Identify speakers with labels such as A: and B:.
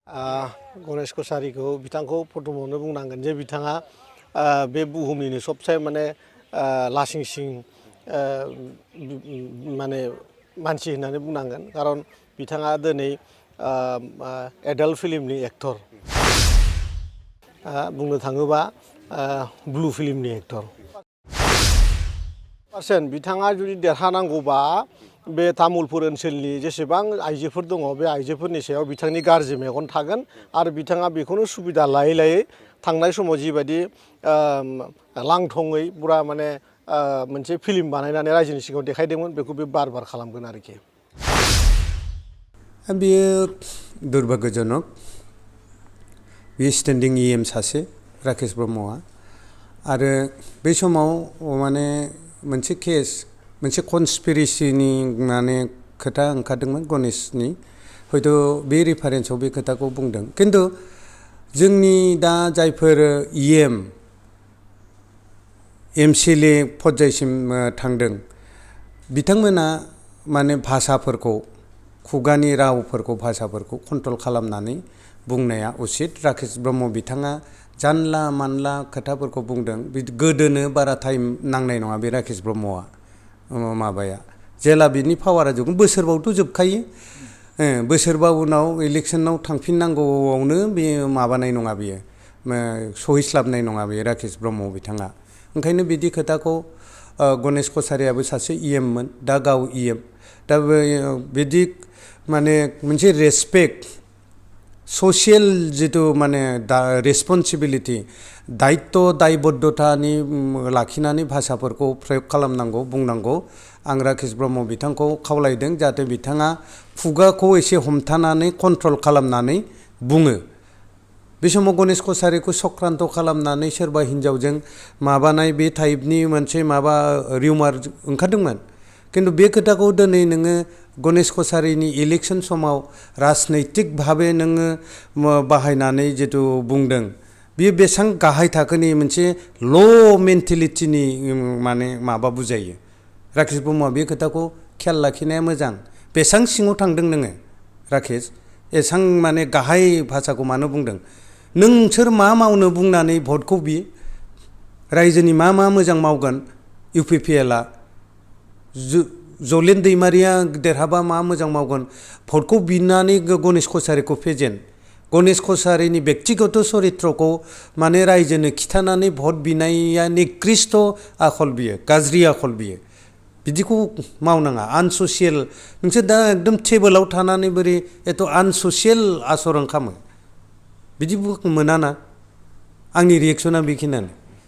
A: गणेश कछारीखौ बिथांखौ प्रथमावनो बुंनांगोन जे बिथाङा बे बुहुमनिनो सबसे माने लासिंसिं माने मानसि होननानै बुंनांगोन खारन बिथाङा दिनै एडाल्ट फिल्मनि एक्टर बुंनो थाङोबा ब्लु फिल्मनि एक्टर बिथाङा जुदि देरहानांगौबा बे तामुलपुर ओनसोलनि जेसेबां आइजोफोर दङ बे आइजोफोरनि सायाव बिथांनि गाज्रि मेगन थागोन आरो बिथाङा बेखौनो सुबिदा लायै लायै थांनाय समाव जिबायदि लांथङै पुरा माने मोनसे फिल्म बानायनानै रायजोनि सिगाङाव देखायदोंमोन बेखौ बे बार बार खालामगोन आरोखि।
B: बेयो दुर्भाग्यजनक बे स्टेन्डिं EM सासे राकेश ब्रह्मआ आरो बे समाव माने मोनसे केस मोनसे कनस्पिरेसिनि माने खोथा ओंखारदोंमोन गणेशनि हयथ' बे रेफारेन्सआव बे खोथाखौ बुंदों किन्तु जोंनि दा जायफोर EM MCLA पर्यायसिम थांदों बिथांमोना माने भाषाफोरखौ खुगानि रावफोरखौ भाषाफोरखौ कन्ट्रल खालामनानै बुंनाया उचित। राकेश ब्रह्म बिथाङा जानला मानला खोथाफोरखौ बुंदों गोदोनो बारा टाइम नांनाय नङा बे राकेश ब्रह्मआ माबाया जेला बिनि पावारा जोबगोन बोसोरबावथ' जोबखायो बोसोरबा उनाव इलेक्सनाव थांफिननांगौआवनो बे माबानाय नङा बियो सहिस्लाबनाय नङा बे राकेश ब्रह्म बिथाङा ओंखायनो बिदि खोथाखौ गणेश कछारीयाबो सासे EM मोन दा गाव EM दा बिदि माने मोनसे रेसपेक्ट ससियेल जितु माने रेसपन्सिबिलिटि दायित्व दायबद्धतानि लाखिनानै भाषाफोरखौ प्रयोग खालामनांगौ बुंनांगौ आं राकेश ब्रह्म बिथांखौ खावलायदों जाहाथे बिथाङा खुगाखौ एसे हमथानानै कन्ट्रल खालामनानै बुङो। बे समाव गणेश कछारीखौ सक्रान्त खालामनानै सोरबा हिन्जावजों माबानाय बे टाइपनि मोनसे माबा रिउमार ओंखारदोंमोन किन्तु बे खोथाखौ दिनै नोङो गणेश कछारीनि इलेक्सन समाव राजनैतिक भाबे नोङो बाहायनानै जितु बुंदों बेयो बेसेबां गाहाय थाखोनि मोनसे ल' मेन्टेलिटिनि माने माबा बुजायो। राकेश ब्रह्मआ बे खोथाखौ खेयाल लाखिनाया मोजां बेसेबां सिङाव थांदों नोङो राकेश एसां माने गाहाय भाषाखौ मानो बुंदों नोंसोर मा मावनो बुंनानै भटखौ बियो रायजोनि मा मोजां मावगोन UPPLआ जलेन दैमारिया देरहाबा मा मोजां मावगोन भटखौ बिनानै गणेश कछारीखौ फेजेन गणेश कछारीनि बेक्तिगत चरित्रखौ माने रायजोनो खिथानानै भट बिनाया निकृष्ट आखल बियो गाज्रि आखल बियो बिदिखौ मावनाङा आनससियेल नोंसोर दा एकदम टेबोलाव थानानै बोरै एथ' आनससियेल आचरन खालामो बिदि मोनाना आंनि रियेक्सना बेखिनियानो।